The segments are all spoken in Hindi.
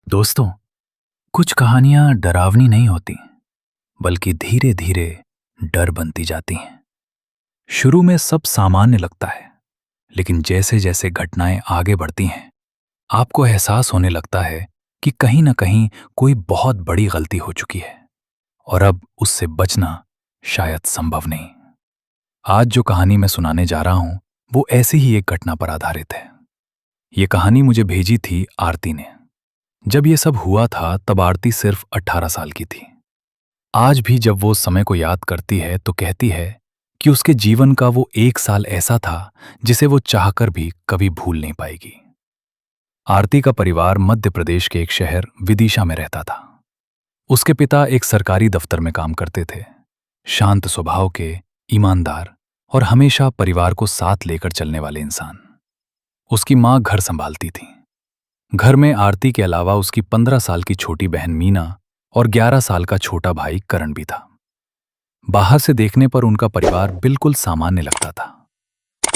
दोस्तों, कुछ कहानियां डरावनी नहीं होती, बल्कि धीरे धीरे डर बनती जाती हैं। शुरू में सब सामान्य लगता है, लेकिन जैसे जैसे घटनाएं आगे बढ़ती हैं, आपको एहसास होने लगता है कि कहीं ना कहीं कोई बहुत बड़ी गलती हो चुकी है और अब उससे बचना शायद संभव नहीं। आज जो कहानी मैं सुनाने जा रहा हूं, वो ऐसी ही एक घटना पर आधारित है। ये कहानी मुझे भेजी थी आरती ने। जब ये सब हुआ था, तब आरती सिर्फ 18 साल की थी। आज भी जब वो समय को याद करती है तो कहती है कि उसके जीवन का वो एक साल ऐसा था जिसे वो चाहकर भी कभी भूल नहीं पाएगी। आरती का परिवार मध्य प्रदेश के एक शहर विदिशा में रहता था। उसके पिता एक सरकारी दफ्तर में काम करते थे। शांत स्वभाव के, ईमानदार और हमेशा परिवार को साथ लेकर चलने वाले इंसान। उसकी मां घर संभालती थी। घर में आरती के अलावा उसकी 15 साल की छोटी बहन मीना और 11 साल का छोटा भाई करण भी था। बाहर से देखने पर उनका परिवार बिल्कुल सामान्य लगता था,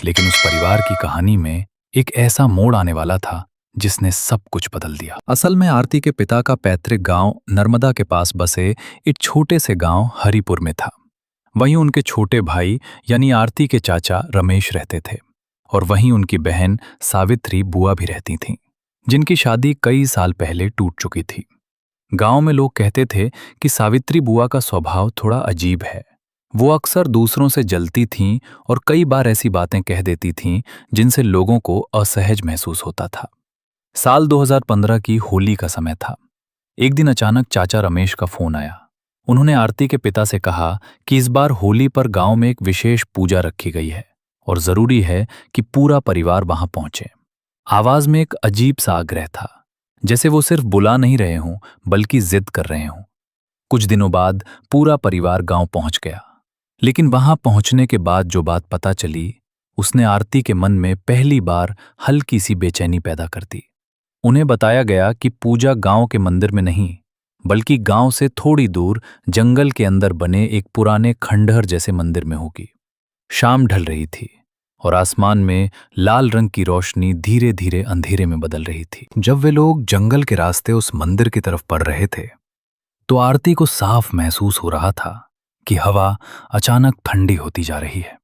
लेकिन उस परिवार की कहानी में एक ऐसा मोड़ आने वाला था जिसने सब कुछ बदल दिया। असल में आरती के पिता का पैतृक गांव नर्मदा के पास बसे एक छोटे से गांव हरिपुर में था। वहीं उनके छोटे भाई यानी आरती के चाचा रमेश रहते थे, और वहीं उनकी बहन सावित्री बुआ भी रहती थीं, जिनकी शादी कई साल पहले टूट चुकी थी। गांव में लोग कहते थे कि सावित्री बुआ का स्वभाव थोड़ा अजीब है। वो अक्सर दूसरों से जलती थीं और कई बार ऐसी बातें कह देती थीं जिनसे लोगों को असहज महसूस होता था। साल 2015 की होली का समय था। एक दिन अचानक चाचा रमेश का फोन आया। उन्होंने आरती के पिता से कहा कि इस बार होली पर गांव में एक विशेष पूजा रखी गई है और जरूरी है कि पूरा परिवार वहां पहुंचे। आवाज में एक अजीब सा आग्रह था, जैसे वो सिर्फ बुला नहीं रहे हों बल्कि जिद कर रहे हों। कुछ दिनों बाद पूरा परिवार गांव पहुंच गया, लेकिन वहां पहुंचने के बाद जो बात पता चली, उसने आरती के मन में पहली बार हल्की सी बेचैनी पैदा कर दी। उन्हें बताया गया कि पूजा गांव के मंदिर में नहीं, बल्कि गांव से थोड़ी दूर जंगल के अंदर बने एक पुराने खंडहर जैसे मंदिर में होगी। शाम ढल रही थी और आसमान में लाल रंग की रोशनी धीरे धीरे अंधेरे में बदल रही थी। जब वे लोग जंगल के रास्ते उस मंदिर की तरफ बढ़ रहे थे, तो आरती को साफ महसूस हो रहा था कि हवा अचानक ठंडी होती जा रही है।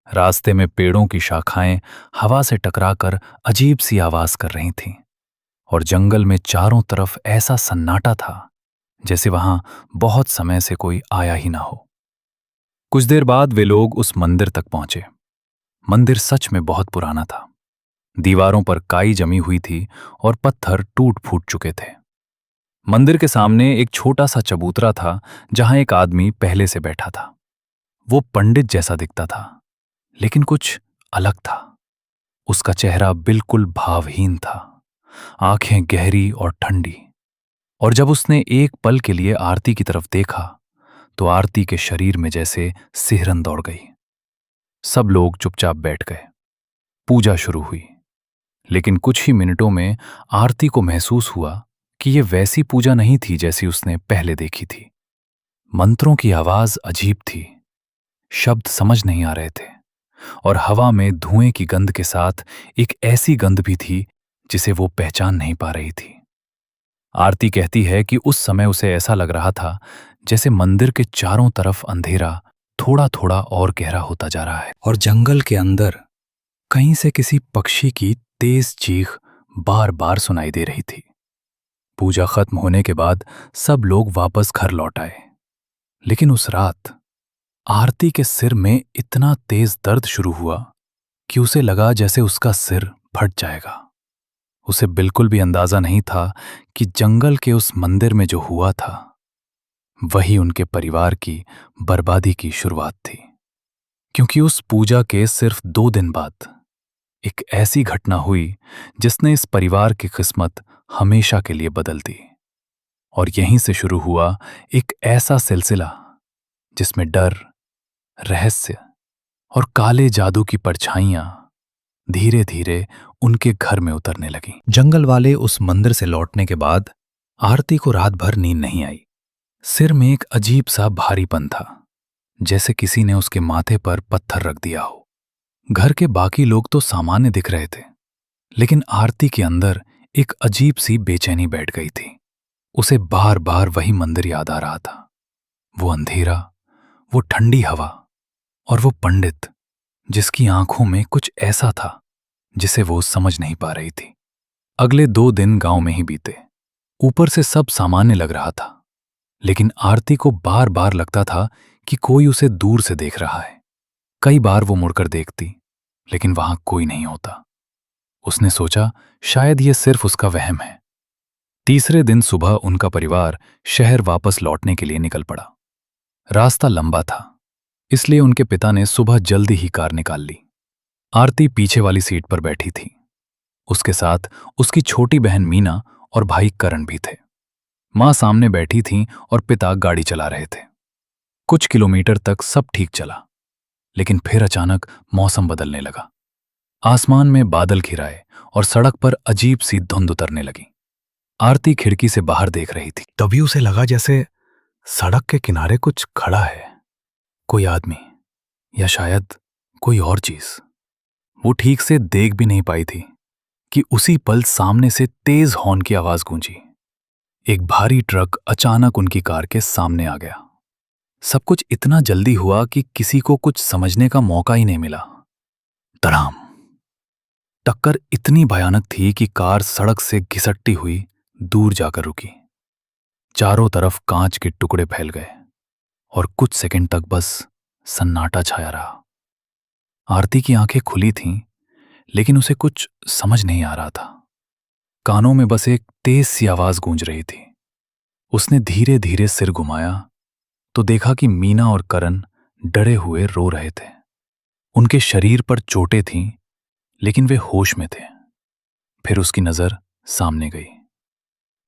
रास्ते में पेड़ों की शाखाएं हवा से टकराकर अजीब सी आवाज कर रही थीं, और जंगल में चारों तरफ ऐसा सन्नाटा था जैसे वहां बहुत समय से कोई आया ही ना हो। कुछ देर बाद वे लोग उस मंदिर तक पहुंचे। मंदिर सच में बहुत पुराना था। दीवारों पर काई जमी हुई थी और पत्थर टूट फूट चुके थे। मंदिर के सामने एक छोटा सा चबूतरा था जहां एक आदमी पहले से बैठा था। वो पंडित जैसा दिखता था, लेकिन कुछ अलग था। उसका चेहरा बिल्कुल भावहीन था, आंखें गहरी और ठंडी। और जब उसने एक पल के लिए आरती की तरफ देखा, तो आरती के शरीर में जैसे सिहरन दौड़ गई। सब लोग चुपचाप बैठ गए। पूजा शुरू हुई, लेकिन कुछ ही मिनटों में आरती को महसूस हुआ कि यह वैसी पूजा नहीं थी जैसी उसने पहले देखी थी। मंत्रों की आवाज अजीब थी, शब्द समझ नहीं आ रहे थे, और हवा में धुएं की गंध के साथ एक ऐसी गंध भी थी जिसे वो पहचान नहीं पा रही थी। आरती कहती है कि उस समय उसे ऐसा लग रहा था जैसे मंदिर के चारों तरफ अंधेरा थोड़ा थोड़ा और गहरा होता जा रहा है, और जंगल के अंदर कहीं से किसी पक्षी की तेज चीख बार बार सुनाई दे रही थी। पूजा खत्म होने के बाद सब लोग वापस घर लौट आए, लेकिन उस रात आरती के सिर में इतना तेज दर्द शुरू हुआ कि उसे लगा जैसे उसका सिर फट जाएगा। उसे बिल्कुल भी अंदाजा नहीं था कि जंगल के उस मंदिर में जो हुआ था, वही उनके परिवार की बर्बादी की शुरुआत थी। क्योंकि उस पूजा के सिर्फ 2 दिन बाद एक ऐसी घटना हुई जिसने इस परिवार की किस्मत हमेशा के लिए बदल दी। और यहीं से शुरू हुआ एक ऐसा सिलसिला जिसमें डर, रहस्य और काले जादू की परछाइयां धीरे धीरे उनके घर में उतरने लगीं। जंगल वाले उस मंदिर से लौटने के बाद आरती को रात भर नींद नहीं आई। सिर में एक अजीब सा भारीपन था, जैसे किसी ने उसके माथे पर पत्थर रख दिया हो। घर के बाकी लोग तो सामान्य दिख रहे थे, लेकिन आरती के अंदर एक अजीब सी बेचैनी बैठ गई थी। उसे बार बार वही मंदिर याद आ रहा था। वो अंधेरा, वो ठंडी हवा और वो पंडित जिसकी आंखों में कुछ ऐसा था जिसे वो समझ नहीं पा रही थी। अगले 2 दिन गांव में ही बीते। ऊपर से सब सामान्य लग रहा था, लेकिन आरती को बार बार लगता था कि कोई उसे दूर से देख रहा है। कई बार वो मुड़कर देखती, लेकिन वहां कोई नहीं होता। उसने सोचा शायद ये सिर्फ उसका वहम है। तीसरे दिन सुबह उनका परिवार शहर वापस लौटने के लिए निकल पड़ा। रास्ता लंबा था, इसलिए उनके पिता ने सुबह जल्दी ही कार निकाल ली। आरती पीछे वाली सीट पर बैठी थी। उसके साथ उसकी छोटी बहन मीना और भाई करण भी थे। मां सामने बैठी थीं और पिता गाड़ी चला रहे थे। कुछ किलोमीटर तक सब ठीक चला, लेकिन फिर अचानक मौसम बदलने लगा। आसमान में बादल घिराए और सड़क पर अजीब सी धुंध उतरने लगी। आरती खिड़की से बाहर देख रही थी। तभी उसे लगा जैसे सड़क के किनारे कुछ खड़ा है, कोई आदमी या शायद कोई और चीज। वो ठीक से देख भी नहीं पाई थी कि उसी पल सामने से तेज हॉर्न की आवाज गूंजी। एक भारी ट्रक अचानक उनकी कार के सामने आ गया। सब कुछ इतना जल्दी हुआ कि किसी को कुछ समझने का मौका ही नहीं मिला। धड़ाम! टक्कर इतनी भयानक थी कि कार सड़क से घिसटती हुई दूर जाकर रुकी। चारों तरफ कांच के टुकड़े फैल गए और कुछ सेकंड तक बस सन्नाटा छाया रहा। आरती की आंखें खुली थीं, लेकिन उसे कुछ समझ नहीं आ रहा था। कानों में बस एक तेज सी आवाज गूंज रही थी। उसने धीरे धीरे सिर घुमाया तो देखा कि मीना और करण डरे हुए रो रहे थे। उनके शरीर पर चोटें थीं, लेकिन वे होश में थे। फिर उसकी नजर सामने गई।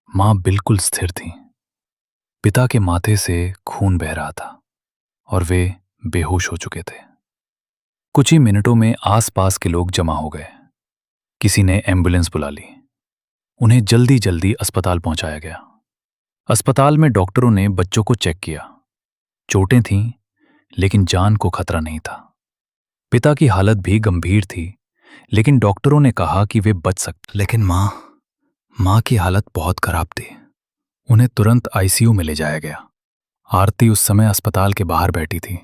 मां बिल्कुल स्थिर थीं। पिता के माथे से खून बह रहा था और वे बेहोश हो चुके थे। कुछ ही मिनटों में आसपास के लोग जमा हो गए। किसी ने एम्बुलेंस बुला ली। उन्हें जल्दी जल्दी अस्पताल पहुंचाया गया। अस्पताल में डॉक्टरों ने बच्चों को चेक किया। चोटें थीं, लेकिन जान को खतरा नहीं था। पिता की हालत भी गंभीर थी, लेकिन डॉक्टरों ने कहा कि वे बच सकते। लेकिन मां की हालत बहुत खराब थी। उन्हें तुरंत आईसीयू में ले जाया गया। आरती उस समय अस्पताल के बाहर बैठी थी।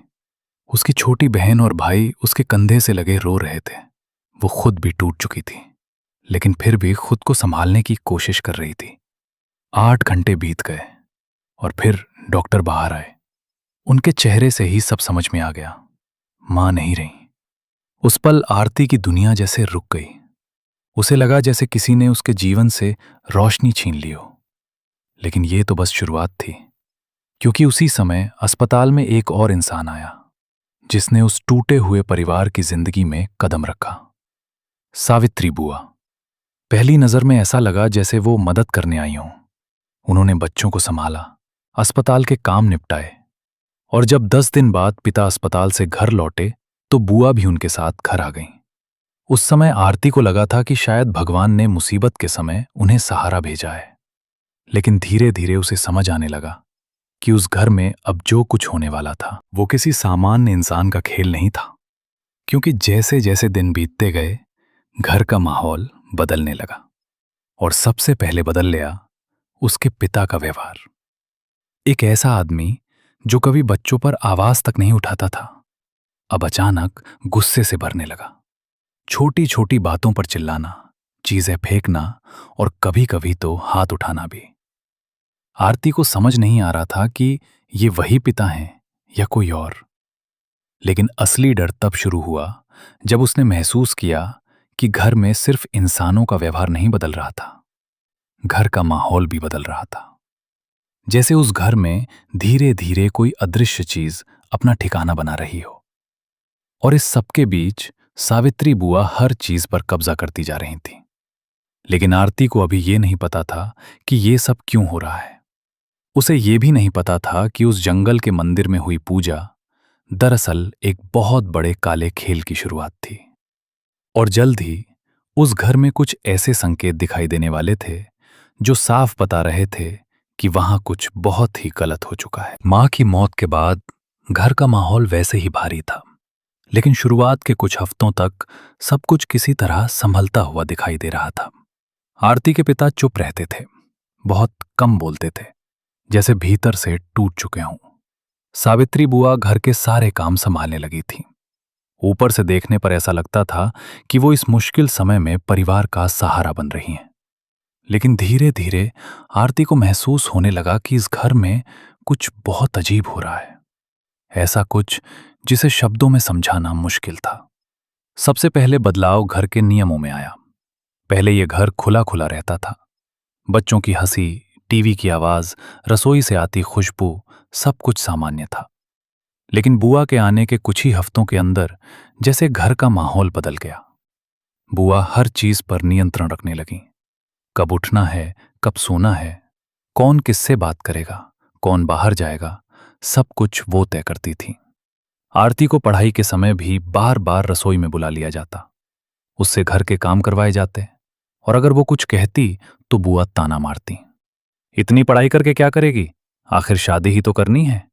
उसकी छोटी बहन और भाई उसके कंधे से लगे रो रहे थे। वो खुद भी टूट चुकी थी, लेकिन फिर भी खुद को संभालने की कोशिश कर रही थी। 8 घंटे बीत गए और फिर डॉक्टर बाहर आए। उनके चेहरे से ही सब समझ में आ गया। मां नहीं रही। उस पल आरती की दुनिया जैसे रुक गई। उसे लगा जैसे किसी ने उसके जीवन से रोशनी छीन ली हो। लेकिन ये तो बस शुरुआत थी, क्योंकि उसी समय अस्पताल में एक और इंसान आया जिसने उस टूटे हुए परिवार की जिंदगी में कदम रखा। सावित्री बुआ। पहली नजर में ऐसा लगा जैसे वो मदद करने आई हों। उन्होंने बच्चों को संभाला, अस्पताल के काम निपटाए, और जब 10 दिन बाद पिता अस्पताल से घर लौटे तो बुआ भी उनके साथ घर आ गईं। उस समय आरती को लगा था कि शायद भगवान ने मुसीबत के समय उन्हें सहारा भेजा है। लेकिन धीरे धीरे उसे समझ आने लगा कि उस घर में अब जो कुछ होने वाला था वो किसी सामान्य इंसान का खेल नहीं था। क्योंकि जैसे जैसे दिन बीतते गए, घर का माहौल बदलने लगा और सबसे पहले बदल गया उसके पिता का व्यवहार। एक ऐसा आदमी जो कभी बच्चों पर आवाज तक नहीं उठाता था, अब अचानक गुस्से से भरने लगा। छोटी छोटी बातों पर चिल्लाना, चीजें फेंकना और कभी कभी तो हाथ उठाना भी। आरती को समझ नहीं आ रहा था कि ये वही पिता हैं या कोई और। लेकिन असली डर तब शुरू हुआ जब उसने महसूस किया कि घर में सिर्फ इंसानों का व्यवहार नहीं बदल रहा था, घर का माहौल भी बदल रहा था। जैसे उस घर में धीरे धीरे कोई अदृश्य चीज अपना ठिकाना बना रही हो। और इस सबके बीच सावित्री बुआ हर चीज पर कब्जा करती जा रही थी। लेकिन आरती को अभी ये नहीं पता था कि ये सब क्यों हो रहा है। उसे ये भी नहीं पता था कि उस जंगल के मंदिर में हुई पूजा दरअसल एक बहुत बड़े काले खेल की शुरुआत थी। और जल्द ही उस घर में कुछ ऐसे संकेत दिखाई देने वाले थे जो साफ बता रहे थे कि वहां कुछ बहुत ही गलत हो चुका है। मां की मौत के बाद घर का माहौल वैसे ही भारी था, लेकिन शुरुआत के कुछ हफ्तों तक सब कुछ किसी तरह संभलता हुआ दिखाई दे रहा था। आरती के पिता चुप रहते थे, बहुत कम बोलते थे, जैसे भीतर से टूट चुके हों। सावित्री बुआ घर के सारे काम संभालने लगी थी। ऊपर से देखने पर ऐसा लगता था कि वो इस मुश्किल समय में परिवार का सहारा बन रही हैं। लेकिन धीरे धीरे आरती को महसूस होने लगा कि इस घर में कुछ बहुत अजीब हो रहा है, ऐसा कुछ जिसे शब्दों में समझाना मुश्किल था। सबसे पहले बदलाव घर के नियमों में आया। पहले यह घर खुला खुला रहता था। बच्चों की हंसी, टीवी की आवाज, रसोई से आती खुशबू, सब कुछ सामान्य था। लेकिन बुआ के आने के कुछ ही हफ्तों के अंदर जैसे घर का माहौल बदल गया। बुआ हर चीज पर नियंत्रण रखने लगी। कब उठना है, कब सोना है, कौन किससे बात करेगा, कौन बाहर जाएगा, सब कुछ वो तय करती थी। आरती को पढ़ाई के समय भी बार बार रसोई में बुला लिया जाता, उससे घर के काम करवाए जाते, और अगर वो कुछ कहती तो बुआ ताना मारती, इतनी पढ़ाई करके क्या करेगी, आखिर शादी ही तो करनी है।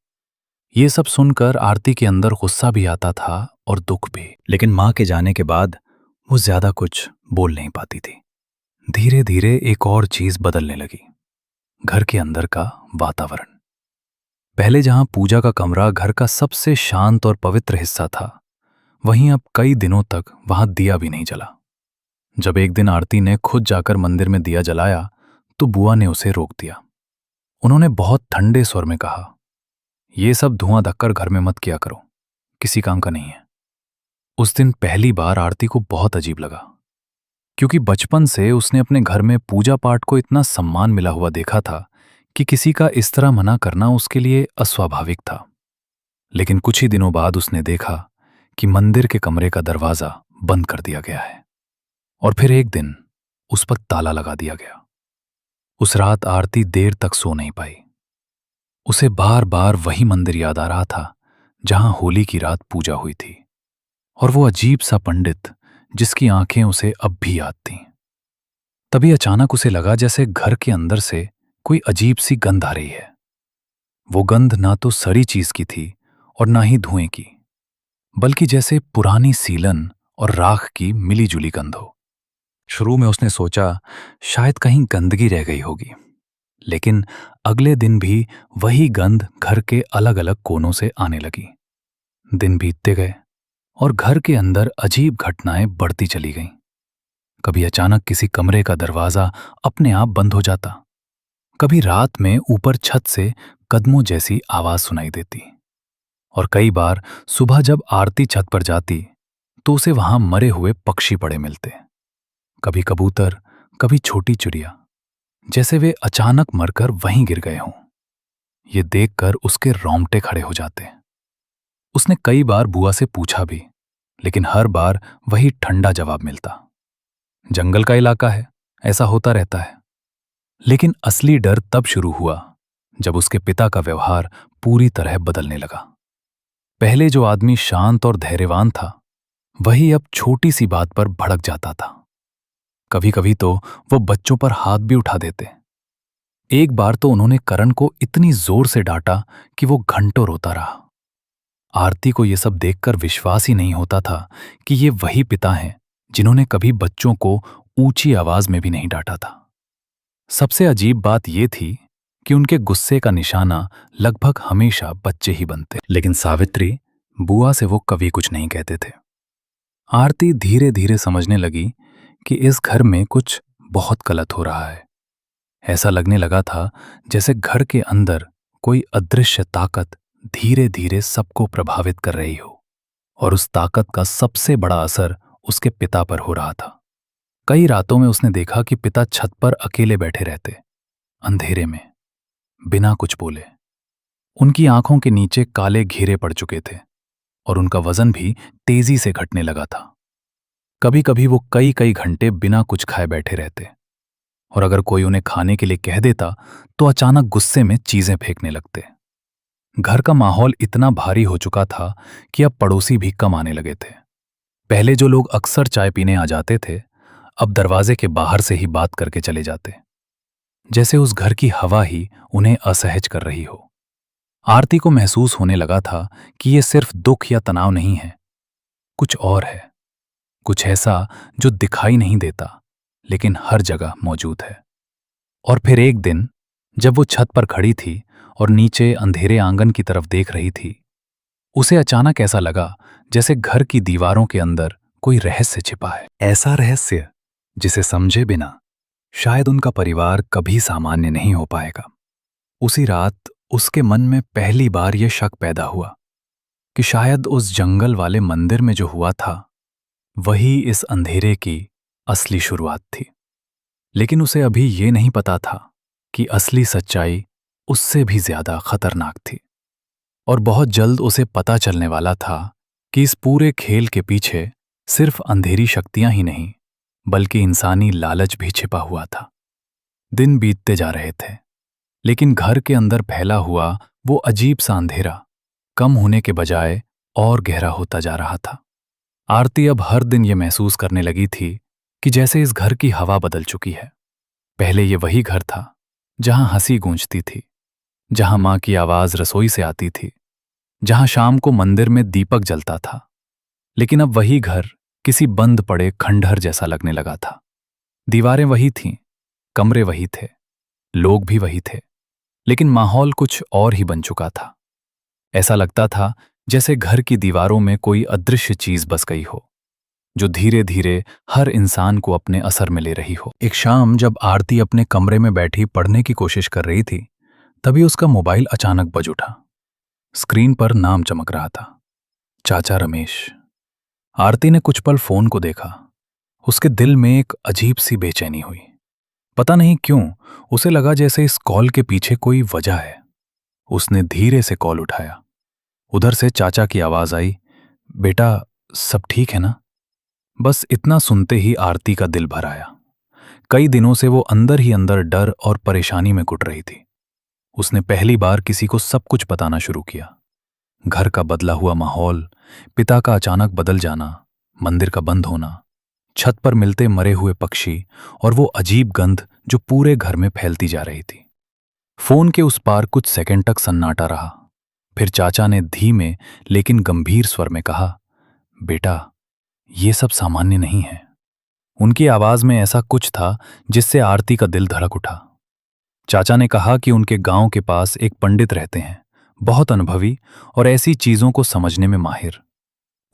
ये सब सुनकर आरती के अंदर गुस्सा भी आता था और दुख भी। लेकिन मां के जाने के बाद वो ज्यादा कुछ बोल नहीं पाती थी। धीरे धीरे एक और चीज बदलने लगी, घर के अंदर का वातावरण। पहले जहां पूजा का कमरा घर का सबसे शांत और पवित्र हिस्सा था, वहीं अब कई दिनों तक वहां दिया भी नहीं जला। जब एक दिन आरती ने खुद जाकर मंदिर में दिया जलाया तो बुआ ने उसे रोक दिया। उन्होंने बहुत ठंडे स्वर में कहा, ये सब धुआं धक्कर घर में मत किया करो, किसी काम का नहीं है। उस दिन पहली बार आरती को बहुत अजीब लगा, क्योंकि बचपन से उसने अपने घर में पूजा पाठ को इतना सम्मान मिला हुआ देखा था कि किसी का इस तरह मना करना उसके लिए अस्वाभाविक था। लेकिन कुछ ही दिनों बाद उसने देखा कि मंदिर के कमरे का दरवाजा बंद कर दिया गया है, और फिर एक दिन उस पर ताला लगा दिया गया। उस रात आरती देर तक सो नहीं पाई। उसे बार बार वही मंदिर याद आ रहा था जहां होली की रात पूजा हुई थी, और वो अजीब सा पंडित जिसकी आंखें उसे अब भी याद थीं। तभी अचानक उसे लगा जैसे घर के अंदर से कोई अजीब सी गंध आ रही है। वो गंध ना तो सड़ी चीज की थी और ना ही धुएं की, बल्कि जैसे पुरानी सीलन और राख की मिलीजुली गंध हो। शुरू में उसने सोचा शायद कहीं गंदगी रह गई होगी, लेकिन अगले दिन भी वही गंध घर के अलग अलग कोनों से आने लगी। दिन बीतते गए और घर के अंदर अजीब घटनाएं बढ़ती चली गईं। कभी अचानक किसी कमरे का दरवाजा अपने आप बंद हो जाता, कभी रात में ऊपर छत से कदमों जैसी आवाज सुनाई देती, और कई बार सुबह जब आरती छत पर जाती तो उसे वहां मरे हुए पक्षी पड़े मिलते, कभी कबूतर, कभी छोटी चिड़िया, जैसे वे अचानक मरकर वहीं गिर गए हों। ये देखकर उसके रोंगटे खड़े हो जाते। उसने कई बार बुआ से पूछा भी, लेकिन हर बार वही ठंडा जवाब मिलता, जंगल का इलाका है, ऐसा होता रहता है। लेकिन असली डर तब शुरू हुआ जब उसके पिता का व्यवहार पूरी तरह बदलने लगा। पहले जो आदमी शांत और धैर्यवान था, वही अब छोटी सी बात पर भड़क जाता था। कभी कभी तो वो बच्चों पर हाथ भी उठा देते। एक बार तो उन्होंने करण को इतनी जोर से डांटा कि वो घंटों रोता रहा। आरती को यह सब देखकर विश्वास ही नहीं होता था कि ये वही पिता हैं जिन्होंने कभी बच्चों को ऊंची आवाज में भी नहीं डांटा था। सबसे अजीब बात यह थी कि उनके गुस्से का निशाना लगभग हमेशा बच्चे ही बनते, लेकिन सावित्री, बुआ से वो कभी कुछ नहीं कहते थे। आरती धीरे धीरे समझने लगी कि इस घर में कुछ बहुत गलत हो रहा है। ऐसा लगने लगा था जैसे घर के अंदर कोई अदृश्य ताकत धीरे धीरे सबको प्रभावित कर रही हो, और उस ताकत का सबसे बड़ा असर उसके पिता पर हो रहा था। कई रातों में उसने देखा कि पिता छत पर अकेले बैठे रहते, अंधेरे में, बिना कुछ बोले। उनकी आंखों के नीचे काले घेरे पड़ चुके थे और उनका वजन भी तेजी से घटने लगा था। कभी कभी वो कई कई घंटे बिना कुछ खाए बैठे रहते, और अगर कोई उन्हें खाने के लिए कह देता तो अचानक गुस्से में चीजें फेंकने लगते। घर का माहौल इतना भारी हो चुका था कि अब पड़ोसी भी कम आने लगे थे। पहले जो लोग अक्सर चाय पीने आ जाते थे, अब दरवाजे के बाहर से ही बात करके चले जाते, जैसे उस घर की हवा ही उन्हें असहज कर रही हो। आरती को महसूस होने लगा था कि ये सिर्फ दुख या तनाव नहीं है, कुछ और है, कुछ ऐसा जो दिखाई नहीं देता लेकिन हर जगह मौजूद है। और फिर एक दिन जब वो छत पर खड़ी थी और नीचे अंधेरे आंगन की तरफ देख रही थी, उसे अचानक ऐसा लगा जैसे घर की दीवारों के अंदर कोई रहस्य छिपा है। ऐसा रहस्य जिसे समझे बिना शायद उनका परिवार कभी सामान्य नहीं हो पाएगा। उसी रात उसके मन में पहली बार यह शक पैदा हुआ कि शायद उस जंगल वाले मंदिर में जो हुआ था वही इस अंधेरे की असली शुरुआत थी। लेकिन उसे अभी ये नहीं पता था कि असली सच्चाई उससे भी ज्यादा खतरनाक थी। और बहुत जल्द उसे पता चलने वाला था कि इस पूरे खेल के पीछे सिर्फ अंधेरी शक्तियां ही नहीं बल्कि इंसानी लालच भी छिपा हुआ था। दिन बीतते जा रहे थे, लेकिन घर के अंदर फैला हुआ वो अजीब सा अंधेरा कम होने के बजाय और गहरा होता जा रहा था। आरती अब हर दिन ये महसूस करने लगी थी कि जैसे इस घर की हवा बदल चुकी है। पहले ये वही घर था जहां हंसी गूंजती थी, जहां मां की आवाज रसोई से आती थी, जहां शाम को मंदिर में दीपक जलता था। लेकिन अब वही घर किसी बंद पड़े खंडहर जैसा लगने लगा था। दीवारें वही थीं, कमरे वही थे, लोग भी वही थे, लेकिन माहौल कुछ और ही बन चुका था। ऐसा लगता था जैसे घर की दीवारों में कोई अदृश्य चीज बस गई हो, जो धीरे धीरे हर इंसान को अपने असर में ले रही हो। एक शाम जब आरती अपने कमरे में बैठी पढ़ने की कोशिश कर रही थी, तभी उसका मोबाइल अचानक बज उठा। स्क्रीन पर नाम चमक रहा था, चाचा रमेश। आरती ने कुछ पल फोन को देखा। उसके दिल में एक अजीब सी बेचैनी हुई। पता नहीं क्यों उसे लगा जैसे इस कॉल के पीछे कोई वजह है। उसने धीरे से कॉल उठाया। उधर से चाचा की आवाज आई, बेटा सब ठीक है ना? बस इतना सुनते ही आरती का दिल भर आया। कई दिनों से वो अंदर ही अंदर डर और परेशानी में कुट रही थी। उसने पहली बार किसी को सब कुछ बताना शुरू किया। घर का बदला हुआ माहौल, पिता का अचानक बदल जाना, मंदिर का बंद होना, छत पर मिलते मरे हुए पक्षी और वो अजीब गंध जो पूरे घर में फैलती जा रही थी। फोन के उस पार कुछ सेकंड तक सन्नाटा रहा। फिर चाचा ने धीमे लेकिन गंभीर स्वर में कहा, बेटा ये सब सामान्य नहीं है। उनकी आवाज में ऐसा कुछ था जिससे आरती का दिल धड़क उठा। चाचा ने कहा कि उनके गांव के पास एक पंडित रहते हैं, बहुत अनुभवी और ऐसी चीजों को समझने में माहिर।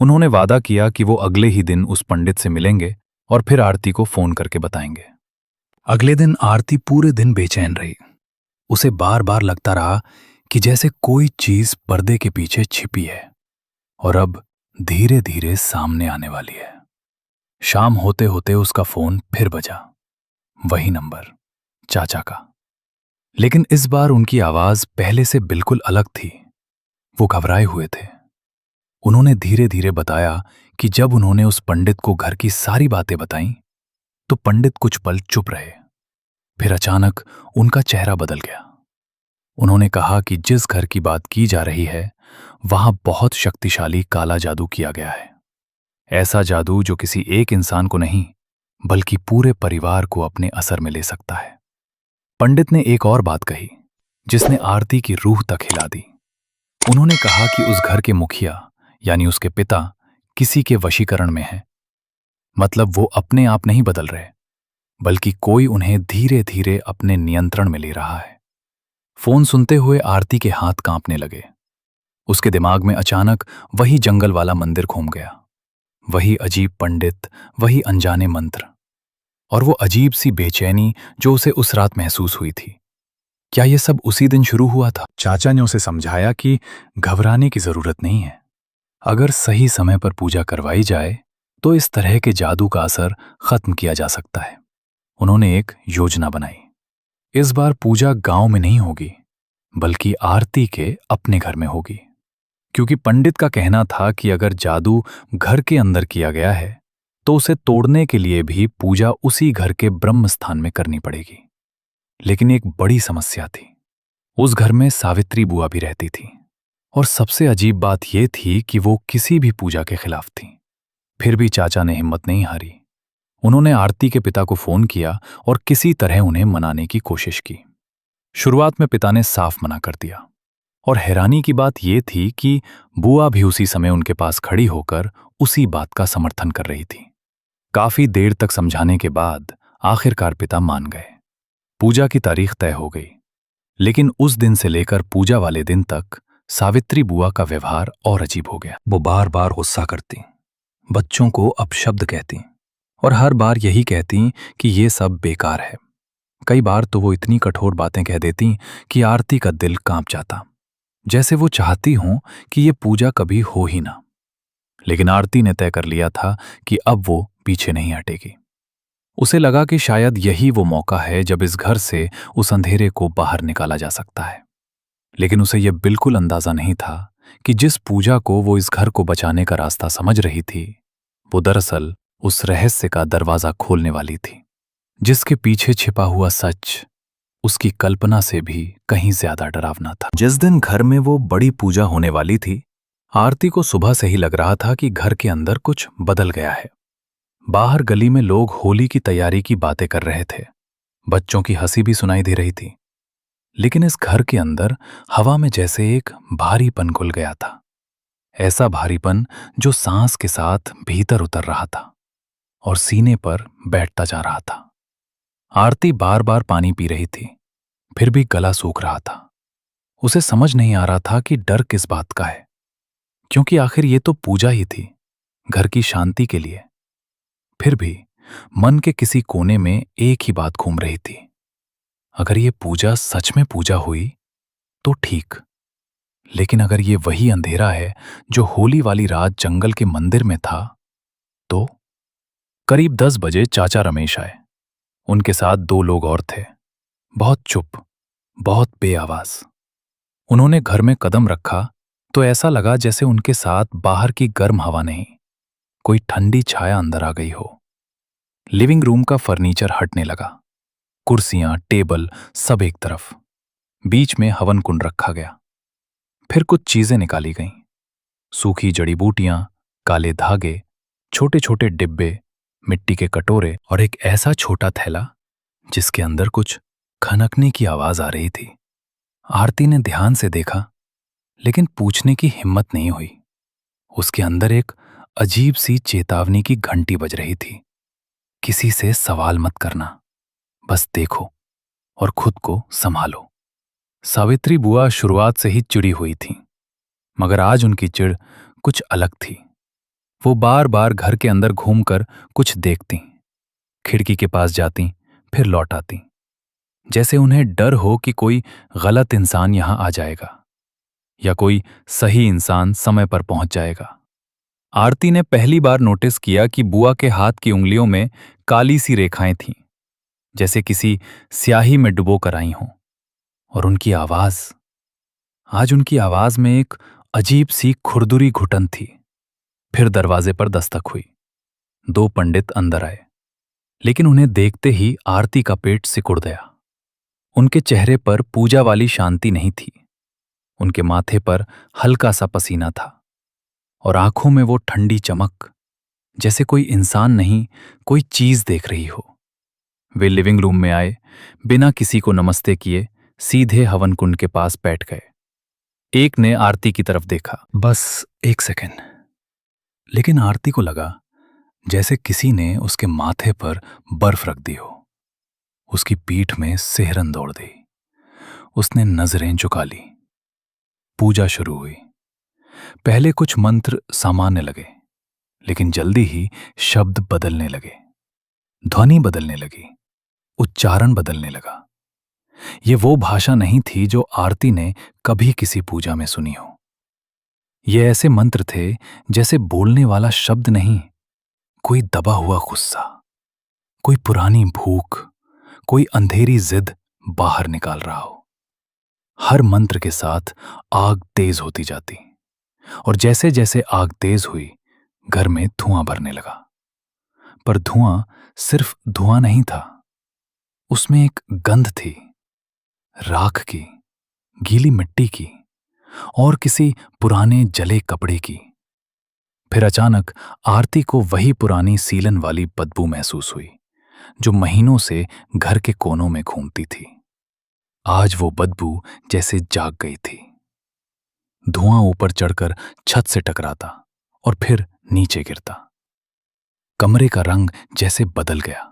उन्होंने वादा किया कि वो अगले ही दिन उस पंडित से मिलेंगे और फिर आरती को फोन करके बताएंगे। अगले दिन आरती पूरे दिन बेचैन रही। उसे बार बार लगता रहा कि जैसे कोई चीज पर्दे के पीछे छिपी है और अब धीरे धीरे सामने आने वाली है। शाम होते होते उसका फोन फिर बजा। वही नंबर, चाचा का। लेकिन इस बार उनकी आवाज पहले से बिल्कुल अलग थी। वो घबराए हुए थे। उन्होंने धीरे धीरे बताया कि जब उन्होंने उस पंडित को घर की सारी बातें बताईं, तो पंडित कुछ पल चुप रहे। फिर अचानक उनका चेहरा बदल गया। उन्होंने कहा कि जिस घर की बात की जा रही है वहां बहुत शक्तिशाली काला जादू किया गया है। ऐसा जादू जो किसी एक इंसान को नहीं बल्कि पूरे परिवार को अपने असर में ले सकता है। पंडित ने एक और बात कही जिसने आरती की रूह तक हिला दी। उन्होंने कहा कि उस घर के मुखिया यानी उसके पिता किसी के वशीकरण में हैं। मतलब वो अपने आप नहीं बदल रहे, बल्कि कोई उन्हें धीरे धीरे अपने नियंत्रण में ले रहा है। फोन सुनते हुए आरती के हाथ कांपने लगे। उसके दिमाग में अचानक वही जंगल वाला मंदिर घूम गया, वही अजीब पंडित, वही अनजाने मंत्र और वो अजीब सी बेचैनी जो उसे उस रात महसूस हुई थी। क्या ये सब उसी दिन शुरू हुआ था? चाचा ने उसे समझाया कि घबराने की जरूरत नहीं है। अगर सही समय पर पूजा करवाई जाए तो इस तरह के जादू का असर खत्म किया जा सकता है। उन्होंने एक योजना बनाई। इस बार पूजा गांव में नहीं होगी बल्कि आरती के अपने घर में होगी, क्योंकि पंडित का कहना था कि अगर जादू घर के अंदर किया गया है तो उसे तोड़ने के लिए भी पूजा उसी घर के ब्रह्म स्थान में करनी पड़ेगी। लेकिन एक बड़ी समस्या थी। उस घर में सावित्री बुआ भी रहती थी और सबसे अजीब बात यह थी कि वो किसी भी पूजा के खिलाफ थी। फिर भी चाचा ने हिम्मत नहीं हारी। उन्होंने आरती के पिता को फोन किया और किसी तरह उन्हें मनाने की कोशिश की। शुरुआत में पिता ने साफ मना कर दिया। और हैरानी की बात यह थी कि बुआ भी उसी समय उनके पास खड़ी होकर उसी बात का समर्थन कर रही थी। काफी देर तक समझाने के बाद आखिरकार पिता मान गए। पूजा की तारीख तय हो गई, लेकिन उस दिन से लेकर पूजा वाले दिन तक सावित्री बुआ का व्यवहार और अजीब हो गया। वो बार बार गुस्सा करती, बच्चों को अपशब्द कहती और हर बार यही कहती कि ये सब बेकार है। कई बार तो वो इतनी कठोर बातें कह देती कि आरती का दिल कांप जाता, जैसे वो चाहती हों कि ये पूजा कभी हो ही ना। लेकिन आरती ने तय कर लिया था कि अब वो पीछे नहीं हटेगी। उसे लगा कि शायद यही वो मौका है जब इस घर से उस अंधेरे को बाहर निकाला जा सकता है। लेकिन उसे यह बिल्कुल अंदाजा नहीं था कि जिस पूजा को वो इस घर को बचाने का रास्ता समझ रही थी, वो दरअसल उस रहस्य का दरवाजा खोलने वाली थी, जिसके पीछे छिपा हुआ सच उसकी कल्पना से भी कहीं ज्यादा डरावना था। जिस दिन घर में वो बड़ी पूजा होने वाली थी, आरती को सुबह से ही लग रहा था कि घर के अंदर कुछ बदल गया है। बाहर गली में लोग होली की तैयारी की बातें कर रहे थे, बच्चों की हंसी भी सुनाई दे रही थी। लेकिन इस घर के अंदर हवा में जैसे एक भारीपन घुल गया था, ऐसा भारीपन जो सांस के साथ भीतर उतर रहा था और सीने पर बैठता जा रहा था। आरती बार बार पानी पी रही थी, फिर भी गला सूख रहा था। उसे समझ नहीं आ रहा था कि डर किस बात का है, क्योंकि आखिर ये तो पूजा ही थी, घर की शांति के लिए। फिर भी मन के किसी कोने में एक ही बात घूम रही थी, अगर ये पूजा सच में पूजा हुई तो ठीक, लेकिन अगर ये वही अंधेरा है जो होली वाली रात जंगल के मंदिर में था तो। करीब 10 बजे चाचा रमेश आए। उनके साथ 2 लोग और थे, बहुत चुप, बहुत बेआवाज। उन्होंने घर में कदम रखा तो ऐसा लगा जैसे उनके साथ बाहर की गर्म हवा नहीं, कोई ठंडी छाया अंदर आ गई हो। लिविंग रूम का फर्नीचर हटने लगा, कुर्सियां, टेबल सब एक तरफ, बीच में हवन कुंड रखा गया। फिर कुछ चीजें निकाली गईं, सूखी जड़ी बूटियां, काले धागे, छोटे छोटे डिब्बे, मिट्टी के कटोरे और एक ऐसा छोटा थैला जिसके अंदर कुछ खनकने की आवाज आ रही थी। आरती ने ध्यान से देखा, लेकिन पूछने की हिम्मत नहीं हुई। उसके अंदर एक अजीब सी चेतावनी की घंटी बज रही थी, किसी से सवाल मत करना, बस देखो और खुद को संभालो। सावित्री बुआ शुरुआत से ही चिड़ी हुई थी, मगर आज उनकी चिढ़ कुछ अलग थी। वो बार बार घर के अंदर घूमकर कुछ देखती, खिड़की के पास जाती, फिर लौट आती, जैसे उन्हें डर हो कि कोई गलत इंसान यहां आ जाएगा या कोई सही इंसान समय पर पहुंच जाएगा। आरती ने पहली बार नोटिस किया कि बुआ के हाथ की उंगलियों में काली सी रेखाएं थीं, जैसे किसी स्याही में डुबो कर आई हों। और उनकी आवाज, आज उनकी आवाज में एक अजीब सी खुरदुरी घुटन थी। फिर दरवाजे पर दस्तक हुई। 2 पंडित अंदर आए, लेकिन उन्हें देखते ही आरती का पेट सिकुड़ गया। उनके चेहरे पर पूजा वाली शांति नहीं थी, उनके माथे पर हल्का सा पसीना था और आंखों में वो ठंडी चमक, जैसे कोई इंसान नहीं कोई चीज देख रही हो। वे लिविंग रूम में आए, बिना किसी को नमस्ते किए सीधे हवन कुंड के पास बैठ गए। एक ने आरती की तरफ देखा, बस 1 सेकंड। लेकिन आरती को लगा जैसे किसी ने उसके माथे पर बर्फ रख दी हो। उसकी पीठ में सिहरन दौड़ दी। उसने नजरें झुका ली। पूजा शुरू हुई। पहले कुछ मंत्र सामान्य लगे, लेकिन जल्दी ही शब्द बदलने लगे, ध्वनि बदलने लगी, उच्चारण बदलने लगा। ये वो भाषा नहीं थी जो आरती ने कभी किसी पूजा में सुनी हो। ये ऐसे मंत्र थे जैसे बोलने वाला शब्द नहीं, कोई दबा हुआ गुस्सा, कोई पुरानी भूख, कोई अंधेरी जिद बाहर निकाल रहा हो। हर मंत्र के साथ आग तेज होती जाती, और जैसे जैसे आग तेज हुई, घर में धुआं भरने लगा। पर धुआं सिर्फ धुआं नहीं था, उसमें एक गंध थी, राख की, गीली मिट्टी की और किसी पुराने जले कपड़े की। फिर अचानक आरती को वही पुरानी सीलन वाली बदबू महसूस हुई जो महीनों से घर के कोनों में घूमती थी। आज वो बदबू जैसे जाग गई थी। धुआं ऊपर चढ़कर छत से टकराता और फिर नीचे गिरता। कमरे का रंग जैसे बदल गया।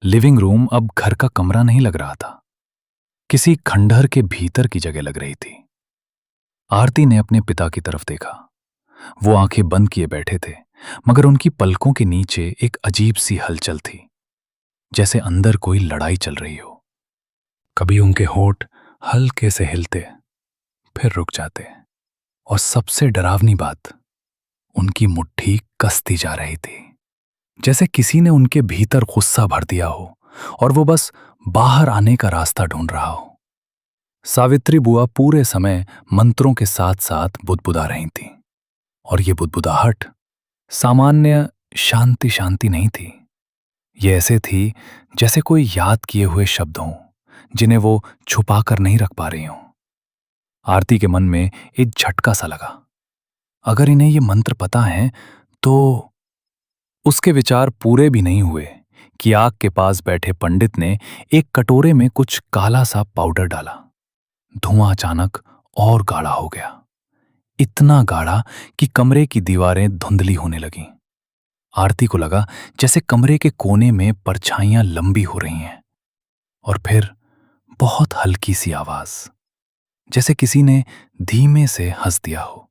लिविंग रूम अब घर का कमरा नहीं लग रहा था, किसी खंडहर के भीतर की जगह लग रही थी। आरती ने अपने पिता की तरफ देखा। वो आंखें बंद किए बैठे थे, मगर उनकी पलकों के नीचे एक अजीब सी हलचल थी, जैसे अंदर कोई लड़ाई चल रही हो। कभी उनके होंठ हल्के से हिलते, फिर रुक जाते, और सबसे डरावनी बात, उनकी मुट्ठी कसती जा रही थी, जैसे किसी ने उनके भीतर गुस्सा भर दिया हो और वो बस बाहर आने का रास्ता ढूंढ रहा हो। सावित्री बुआ पूरे समय मंत्रों के साथ साथ बुदबुदा रही थीं, और ये बुदबुदाहट सामान्य शांति शांति नहीं थी। ये ऐसे थी जैसे कोई याद किए हुए शब्द हों, जिन्हें वो छुपा कर नहीं रख पा रही हों। आरती के मन में एक झटका सा लगा। अगर इन्हें ये मंत्र पता है तो। उसके विचार पूरे भी नहीं हुए कि आग के पास बैठे पंडित ने एक कटोरे में कुछ काला सा पाउडर डाला। धुआं अचानक और गाढ़ा हो गया, इतना गाढ़ा कि कमरे की दीवारें धुंधली होने लगीं। आरती को लगा जैसे कमरे के कोने में परछाइयां लंबी हो रही हैं, और फिर बहुत हल्की सी आवाज, जैसे किसी ने धीमे से हंस दिया हो।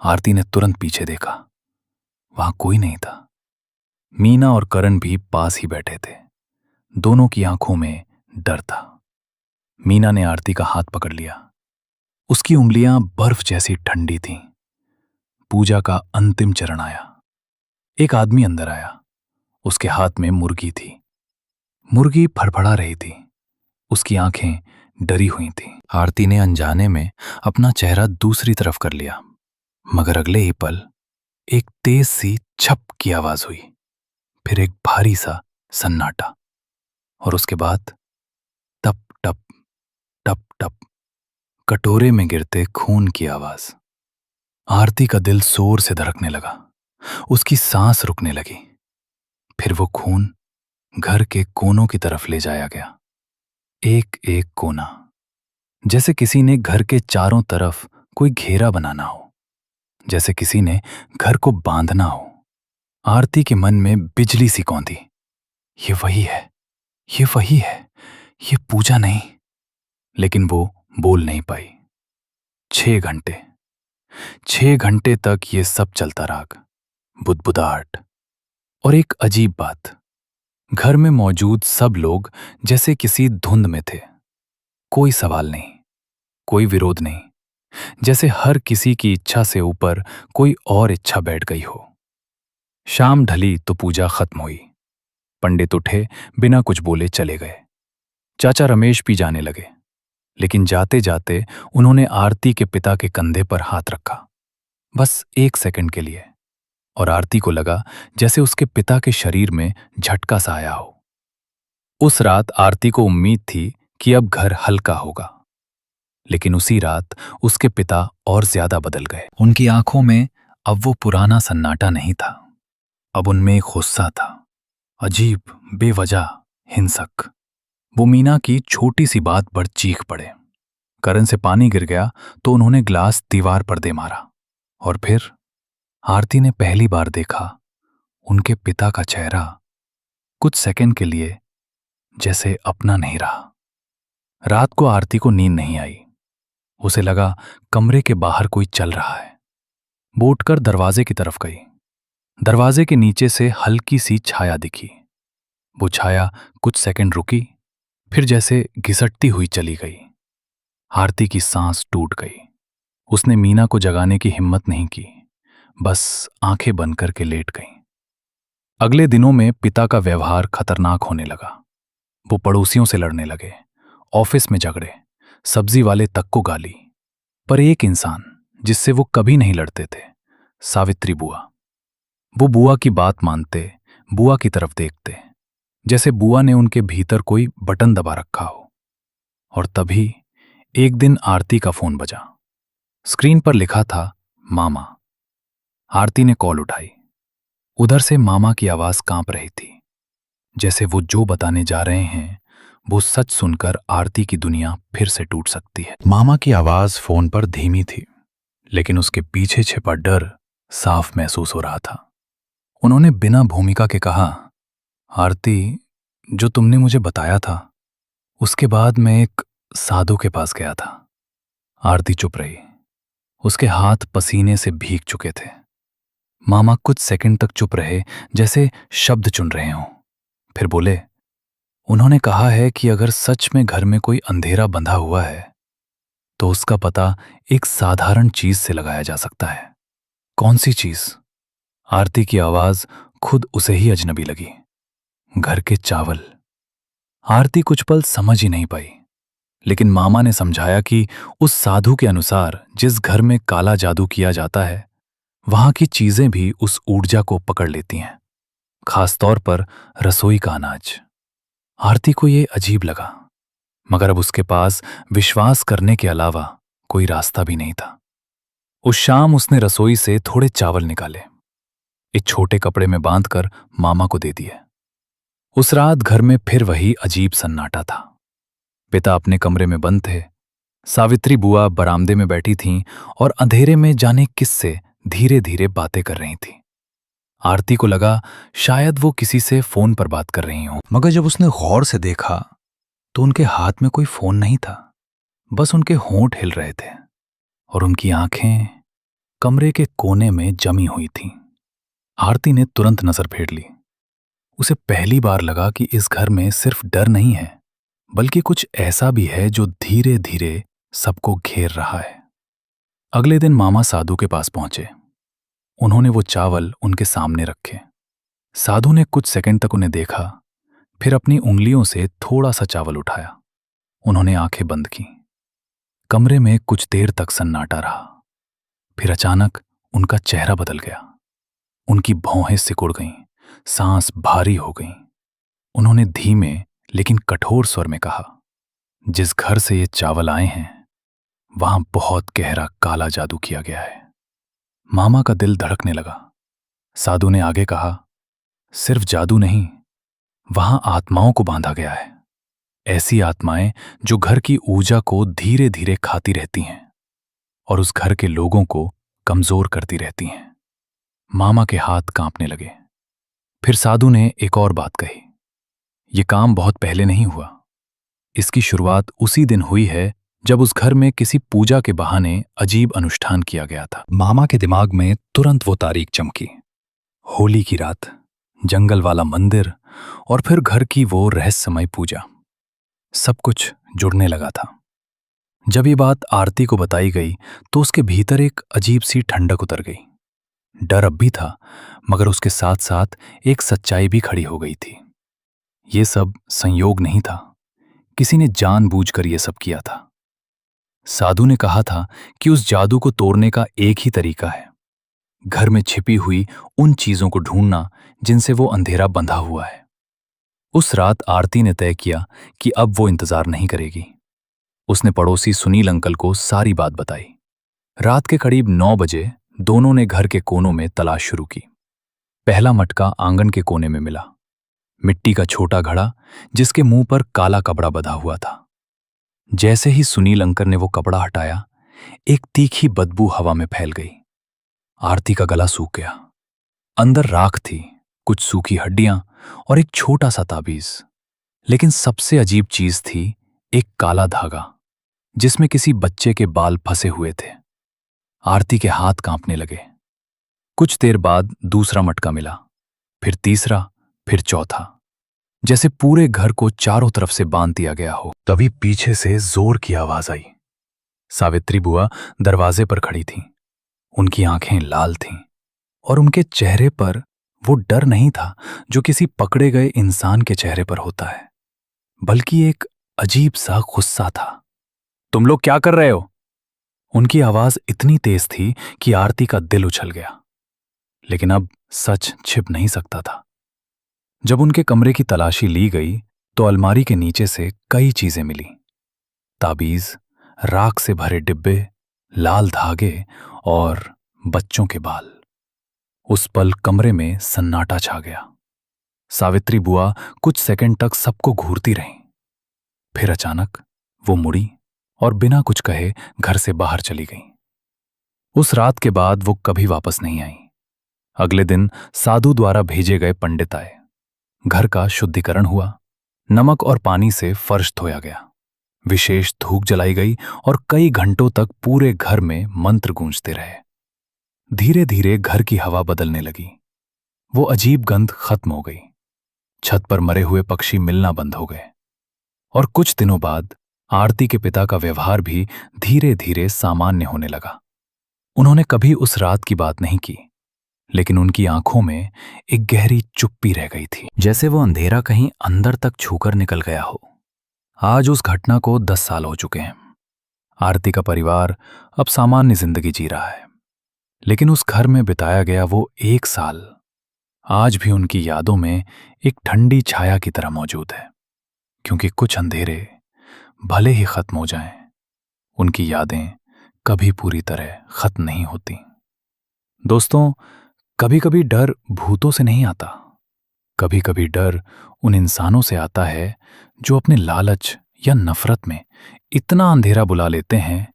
आरती ने तुरंत पीछे देखा। वहां कोई नहीं था। मीना और करण भी पास ही बैठे थे। दोनों की आंखों में डर था। मीना ने आरती का हाथ पकड़ लिया। उसकी उंगलियां बर्फ जैसी ठंडी थीं। पूजा का अंतिम चरण आया। एक आदमी अंदर आया। उसके हाथ में मुर्गी थी। मुर्गी फड़फड़ा रही थी। उसकी आंखें डरी हुई थीं। आरती ने अनजाने में अपना चेहरा दूसरी तरफ कर लिया, मगर अगले ही पल एक तेज सी छप की आवाज हुई, फिर एक भारी सा सन्नाटा, और उसके बाद टप टप टप टप कटोरे में गिरते खून की आवाज। आरती का दिल जोर से धड़कने लगा। उसकी सांस रुकने लगी। फिर वो खून घर के कोनों की तरफ ले जाया गया, एक एक कोना, जैसे किसी ने घर के चारों तरफ कोई घेरा बनाना हो, जैसे किसी ने घर को बांधना हो। आरती के मन में बिजली सी कौंधी। ये वही है, ये वही है, ये पूजा नहीं। लेकिन वो बोल नहीं पाई। 6 घंटे, 6 घंटे तक ये सब चलता रहा। बुदबुदाहट, और एक अजीब बात, घर में मौजूद सब लोग जैसे किसी धुंध में थे। कोई सवाल नहीं, कोई विरोध नहीं, जैसे हर किसी की इच्छा से ऊपर कोई और इच्छा बैठ गई हो। शाम ढली तो पूजा खत्म हुई। पंडित उठे, बिना कुछ बोले चले गए। चाचा रमेश भी जाने लगे, लेकिन जाते जाते उन्होंने आरती के पिता के कंधे पर हाथ रखा, बस 1 सेकंड के लिए, और आरती को लगा जैसे उसके पिता के शरीर में झटका सा आया हो। उस रात आरती को उम्मीद थी कि अब घर हल्का होगा, लेकिन उसी रात उसके पिता और ज्यादा बदल गए। उनकी आंखों में अब वो पुराना सन्नाटा नहीं था। अब उनमें एक गुस्सा था, अजीब, बेवजह, हिंसक। वो मीना की छोटी सी बात पर चीख पड़े। करण से पानी गिर गया तो उन्होंने ग्लास दीवार पर दे मारा। और फिर आरती ने पहली बार देखा उनके पिता का चेहरा कुछ सेकंड के लिए जैसे अपना नहीं रहा। रात को आरती को नींद नहीं आई। उसे लगा कमरे के बाहर कोई चल रहा है। वो उठकर दरवाजे की तरफ गई। दरवाजे के नीचे से हल्की सी छाया दिखी। वो छाया कुछ सेकंड रुकी, फिर जैसे घिसटती हुई चली गई। आरती की सांस टूट गई। उसने मीना को जगाने की हिम्मत नहीं की, बस आंखें बंद करके लेट गई। अगले दिनों में पिता का व्यवहार खतरनाक होने लगा। वो पड़ोसियों से लड़ने लगे, ऑफिस में झगड़े, सब्जी वाले तक को गाली। पर एक इंसान जिससे वो कभी नहीं लड़ते थे, सावित्री बुआ। वो बुआ की बात मानते, बुआ की तरफ देखते, जैसे बुआ ने उनके भीतर कोई बटन दबा रखा हो। और तभी एक दिन आरती का फोन बजा। स्क्रीन पर लिखा था मामा। आरती ने कॉल उठाई। उधर से मामा की आवाज कांप रही थी, जैसे वो जो बताने जा रहे हैं वो सच सुनकर आरती की दुनिया फिर से टूट सकती है। मामा की आवाज फोन पर धीमी थी, लेकिन उसके पीछे छिपा डर साफ महसूस हो रहा था। उन्होंने बिना भूमिका के कहा, आरती, जो तुमने मुझे बताया था उसके बाद मैं एक साधु के पास गया था। आरती चुप रही। उसके हाथ पसीने से भीग चुके थे। मामा कुछ सेकंड तक चुप रहे, जैसे शब्द चुन रहे हों। फिर बोले, उन्होंने कहा है कि अगर सच में घर में कोई अंधेरा बंधा हुआ है तो उसका पता एक साधारण चीज से लगाया जा सकता है। कौन सी चीज? आरती की आवाज खुद उसे ही अजनबी लगी। घर के चावल। आरती कुछ पल समझ ही नहीं पाई, लेकिन मामा ने समझाया कि उस साधु के अनुसार जिस घर में काला जादू किया जाता है वहां की चीजें भी उस ऊर्जा को पकड़ लेती हैं, खासतौर पर रसोई का अनाज। आरती को यह अजीब लगा, मगर अब उसके पास विश्वास करने के अलावा कोई रास्ता भी नहीं था। उस शाम उसने रसोई से थोड़े चावल निकाले, एक छोटे कपड़े में बांधकर मामा को दे दिए। उस रात घर में फिर वही अजीब सन्नाटा था। पिता अपने कमरे में बंद थे, सावित्री बुआ बरामदे में बैठी थीं और अंधेरे में जाने किससे धीरे धीरे बातें कर रही थीं। आरती को लगा शायद वो किसी से फोन पर बात कर रही हों, मगर जब उसने गौर से देखा तो उनके हाथ में कोई फोन नहीं था, बस उनके होंठ हिल रहे थे और उनकी आंखें कमरे के कोने में जमी हुई थीं। आरती ने तुरंत नजर फेर ली। उसे पहली बार लगा कि इस घर में सिर्फ डर नहीं है, बल्कि कुछ ऐसा भी है जो धीरे धीरे सबको घेर रहा है। अगले दिन मामा साधु के पास पहुंचे। उन्होंने वो चावल उनके सामने रखे। साधु ने कुछ सेकंड तक उन्हें देखा, फिर अपनी उंगलियों से थोड़ा सा चावल उठाया। उन्होंने आंखें बंद की। कमरे में कुछ देर तक सन्नाटा रहा। फिर अचानक उनका चेहरा बदल गया। उनकी भौहें सिकुड़ गईं, सांस भारी हो गईं। उन्होंने धीमे लेकिन कठोर स्वर में कहा, जिस घर से ये चावल आए हैं वहां बहुत गहरा काला जादू किया गया है। मामा का दिल धड़कने लगा। साधु ने आगे कहा, सिर्फ जादू नहीं, वहां आत्माओं को बांधा गया है। ऐसी आत्माएं जो घर की ऊर्जा को धीरे धीरे खाती रहती हैं और उस घर के लोगों को कमजोर करती रहती हैं। मामा के हाथ कांपने लगे। फिर साधु ने एक और बात कही, यह काम बहुत पहले नहीं हुआ। इसकी शुरुआत उसी दिन हुई है जब उस घर में किसी पूजा के बहाने अजीब अनुष्ठान किया गया था। मामा के दिमाग में तुरंत वो तारीख चमकी। होली की रात, जंगल वाला मंदिर और फिर घर की वो रहस्यमय पूजा। सब कुछ जुड़ने लगा था। जब ये बात आरती को बताई गई तो उसके भीतर एक अजीब सी ठंडक उतर गई। डर अब भी था, मगर उसके साथ साथ एक सच्चाई भी खड़ी हो गई थी। ये सब संयोग नहीं था, किसी ने जानबूझकर ये सब किया था। साधु ने कहा था कि उस जादू को तोड़ने का एक ही तरीका है, घर में छिपी हुई उन चीजों को ढूंढना जिनसे वो अंधेरा बंधा हुआ है। उस रात आरती ने तय किया कि अब वो इंतजार नहीं करेगी। उसने पड़ोसी सुनील अंकल को सारी बात बताई। रात के करीब 9 बजे दोनों ने घर के कोनों में तलाश शुरू की। पहला मटका आंगन के कोने में मिला, मिट्टी का छोटा घड़ा जिसके मुंह पर काला कपड़ा बंधा हुआ था। जैसे ही सुनील अंकल ने वो कपड़ा हटाया, एक तीखी बदबू हवा में फैल गई। आरती का गला सूख गया। अंदर राख थी, कुछ सूखी हड्डियां और एक छोटा सा ताबीज। लेकिन सबसे अजीब चीज थी एक काला धागा जिसमें किसी बच्चे के बाल फंसे हुए थे। आरती के हाथ कांपने लगे। कुछ देर बाद दूसरा मटका मिला, फिर तीसरा, फिर चौथा, जैसे पूरे घर को चारों तरफ से बांध दिया गया हो। तभी पीछे से जोर की आवाज आई। सावित्री बुआ दरवाजे पर खड़ी थीं। उनकी आंखें लाल थीं और उनके चेहरे पर वो डर नहीं था जो किसी पकड़े गए इंसान के चेहरे पर होता है, बल्कि एक अजीब सा गुस्सा था। तुम लोग क्या कर रहे हो? उनकी आवाज इतनी तेज थी कि आरती का दिल उछल गया। लेकिन अब सच छिप नहीं सकता था। जब उनके कमरे की तलाशी ली गई तो अलमारी के नीचे से कई चीजें मिली। ताबीज, राख से भरे डिब्बे, लाल धागे और बच्चों के बाल। उस पल कमरे में सन्नाटा छा गया। सावित्री बुआ कुछ सेकंड तक सबको घूरती रहीं। फिर अचानक वो मुड़ी और बिना कुछ कहे घर से बाहर चली गईं। उस रात के बाद वो कभी वापस नहीं आई। अगले दिन साधु द्वारा भेजे गए पंडित आए। घर का शुद्धिकरण हुआ, नमक और पानी से फर्श धोया गया, विशेष धूप जलाई गई और कई घंटों तक पूरे घर में मंत्र गूंजते रहे। धीरे धीरे घर की हवा बदलने लगी। वो अजीब गंध खत्म हो गई। छत पर मरे हुए पक्षी मिलना बंद हो गए और कुछ दिनों बाद आरती के पिता का व्यवहार भी धीरे धीरे सामान्य होने लगा। उन्होंने कभी उस रात की बात नहीं की, लेकिन उनकी आंखों में एक गहरी चुप्पी रह गई थी, जैसे वो अंधेरा कहीं अंदर तक छूकर निकल गया हो। आज उस घटना को 10 साल हो चुके हैं। आरती का परिवार अब सामान्य जिंदगी जी रहा है, लेकिन उस घर में बिताया गया वो 1 साल आज भी उनकी यादों में एक ठंडी छाया की तरह मौजूद है। क्योंकि कुछ अंधेरे भले ही खत्म हो जाएं, उनकी यादें कभी पूरी तरह खत्म नहीं होती। दोस्तों, कभी कभी डर भूतों से नहीं आता, कभी कभी डर उन इंसानों से आता है जो अपने लालच या नफरत में इतना अंधेरा बुला लेते हैं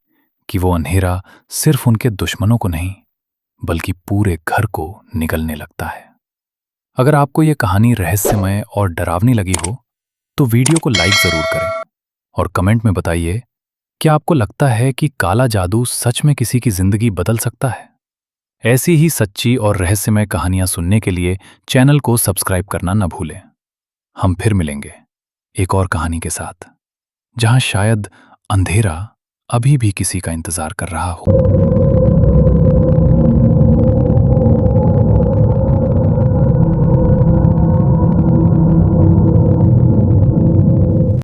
कि वो अंधेरा सिर्फ उनके दुश्मनों को नहीं, बल्कि पूरे घर को निगलने लगता है। अगर आपको यह कहानी रहस्यमय और डरावनी लगी हो तो वीडियो को लाइक जरूर करें और कमेंट में बताइए, क्या आपको लगता है कि काला जादू सच में किसी की जिंदगी बदल सकता है? ऐसी ही सच्ची और रहस्यमय कहानियां सुनने के लिए चैनल को सब्सक्राइब करना न भूलें। हम फिर मिलेंगे एक और कहानी के साथ, जहां शायद अंधेरा अभी भी किसी का इंतजार कर रहा हो।